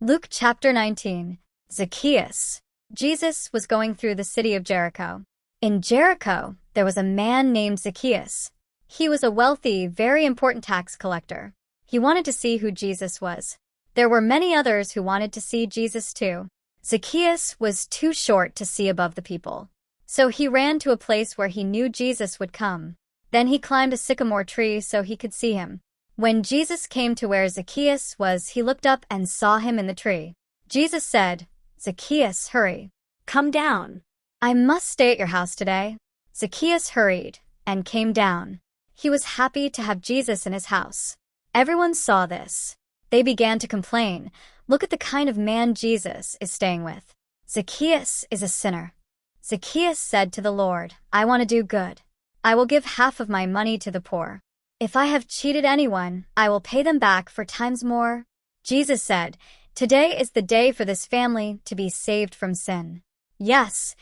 Luke chapter 19. Zacchaeus. Jesus was going through the city of Jericho. In Jericho, there was a man named Zacchaeus. He was a wealthy, very important tax collector. He wanted to see who Jesus was. There were many others who wanted to see Jesus too. Zacchaeus was too short to see above the people. So he ran to a place where he knew Jesus would come. Then he climbed a sycamore tree so he could see him. When Jesus came to where Zacchaeus was, he looked up and saw him in the tree. Jesus said, "Zacchaeus, hurry. Come down. I must stay at your house today." Zacchaeus hurried and came down. He was happy to have Jesus in his house. Everyone saw this. They began to complain. "Look at the kind of man Jesus is staying with. Zacchaeus is a sinner." Zacchaeus said to the Lord, "I want to do good. I will give half of my money to the poor. If I have cheated anyone, I will pay them back 4 times more." Jesus said, "Today is the day for this family to be saved from sin." Yes,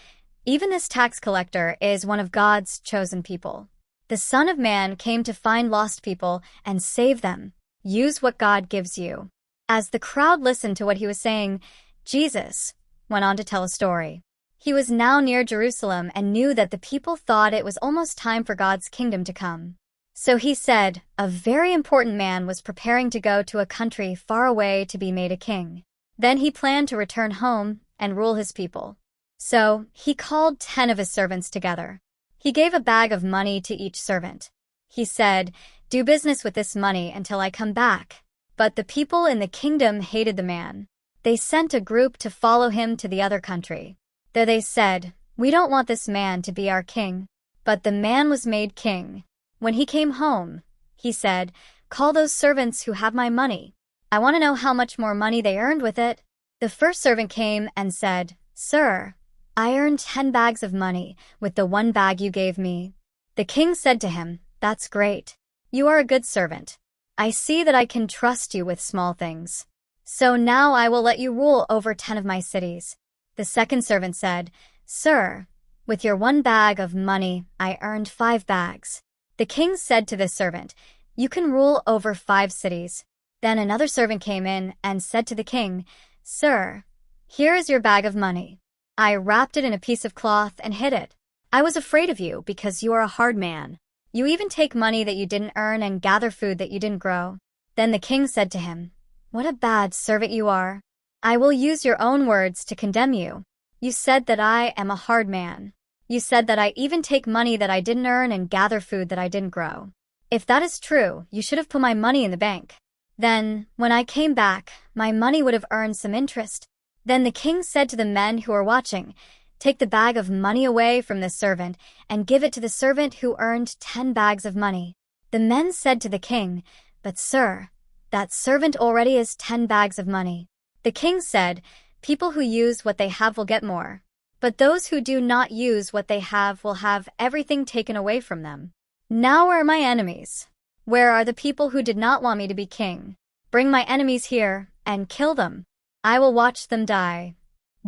even this tax collector is one of God's chosen people. The Son of Man came to find lost people and save them. Use what God gives you. As the crowd listened to what he was saying, Jesus went on to tell a story. He was now near Jerusalem and knew that the people thought it was almost time for God's kingdom to come. So he said, a very important man was preparing to go to a country far away to be made a king. Then he planned to return home and rule his people. So he called 10 of his servants together. He gave a bag of money to each servant. He said, "Do business with this money until I come back." But the people in the kingdom hated the man. They sent a group to follow him to the other country. There they said, "We don't want this man to be our king." But the man was made king. When he came home, he said, "Call those servants who have my money. I want to know how much more money they earned with it." The first servant came and said, "Sir, I earned 10 bags of money with the 1 bag you gave me." The king said to him, "That's great. You are a good servant. I see that I can trust you with small things. So now I will let you rule over 10 of my cities." The second servant said, "Sir, with your 1 bag of money, I earned 5 bags." The king said to this servant, "You can rule over 5 cities." Then another servant came in and said to the king, "Sir, here is your bag of money. I wrapped it in a piece of cloth and hid it. I was afraid of you because you are a hard man. You even take money that you didn't earn and gather food that you didn't grow." Then the king said to him, "What a bad servant you are. I will use your own words to condemn you. You said that I am a hard man. You said that I even take money that I didn't earn and gather food that I didn't grow. If that is true, you should have put my money in the bank. Then, when I came back, my money would have earned some interest." Then the king said to the men who were watching, "Take the bag of money away from this servant and give it to the servant who earned 10 bags of money." The men said to the king, "But sir, that servant already has 10 bags of money." The king said, "People who use what they have will get more. But those who do not use what they have will have everything taken away from them. Now where are my enemies? Where are the people who did not want me to be king? Bring my enemies here and kill them. I will watch them die."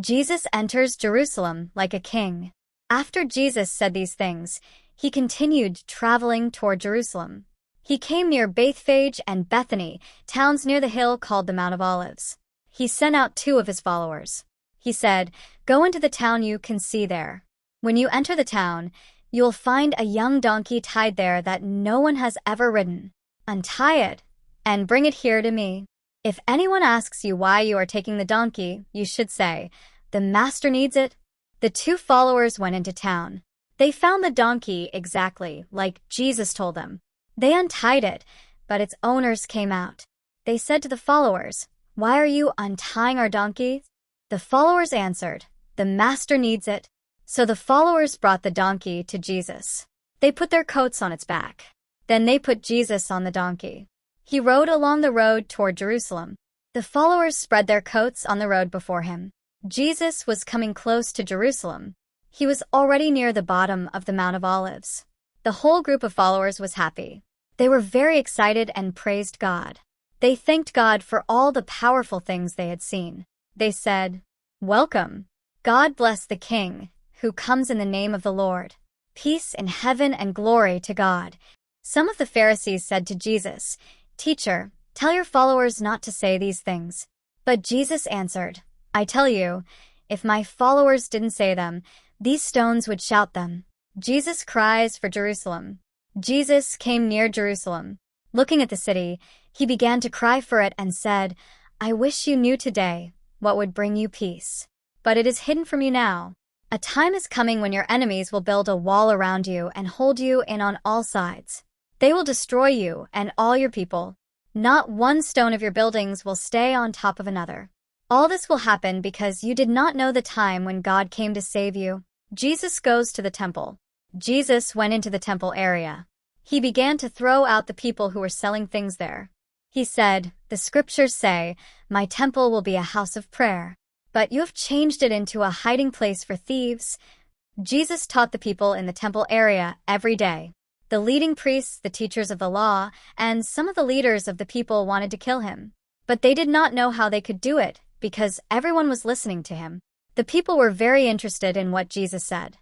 Jesus enters Jerusalem like a king. After Jesus said these things, he continued traveling toward Jerusalem. He came near Bethphage and Bethany, towns near the hill called the Mount of Olives. He sent out 2 of his followers. He said, "Go into the town you can see there. When you enter the town, you will find a young donkey tied there that no one has ever ridden. Untie it and bring it here to me. If anyone asks you why you are taking the donkey, you should say, 'The master needs it.'" The 2 followers went into town. They found the donkey exactly like Jesus told them. They untied it, but its owners came out. They said to the followers, "Why are you untying our donkey?" The followers answered, "The master needs it." So the followers brought the donkey to Jesus. They put their coats on its back. Then they put Jesus on the donkey. He rode along the road toward Jerusalem. The followers spread their coats on the road before him. Jesus was coming close to Jerusalem. He was already near the bottom of the Mount of Olives. The whole group of followers was happy. They were very excited and praised God. They thanked God for all the powerful things they had seen. They said, "Welcome. God bless the King, who comes in the name of the Lord. Peace in heaven and glory to God." Some of the Pharisees said to Jesus, "Teacher, tell your followers not to say these things." But Jesus answered, I tell you, if my followers didn't say them, these stones would shout them. Jesus cries for Jerusalem. Jesus came near Jerusalem. Looking at the city, he began to cry for it and said, I wish you knew today what would bring you peace. But it is hidden from you now. A time is coming when your enemies will build a wall around you and hold you in on all sides. They will destroy you and all your people. Not one stone of your buildings will stay on top of another. All this will happen because you did not know the time when God came to save you. Jesus goes to the temple. Jesus went into the temple area. He began to throw out the people who were selling things there. He said, the scriptures say, my temple will be a house of prayer. But you have changed it into a hiding place for thieves. Jesus taught the people in the temple area every day. The leading priests, the teachers of the law, and some of the leaders of the people wanted to kill him. But they did not know how they could do it because everyone was listening to him. The people were very interested in what Jesus said.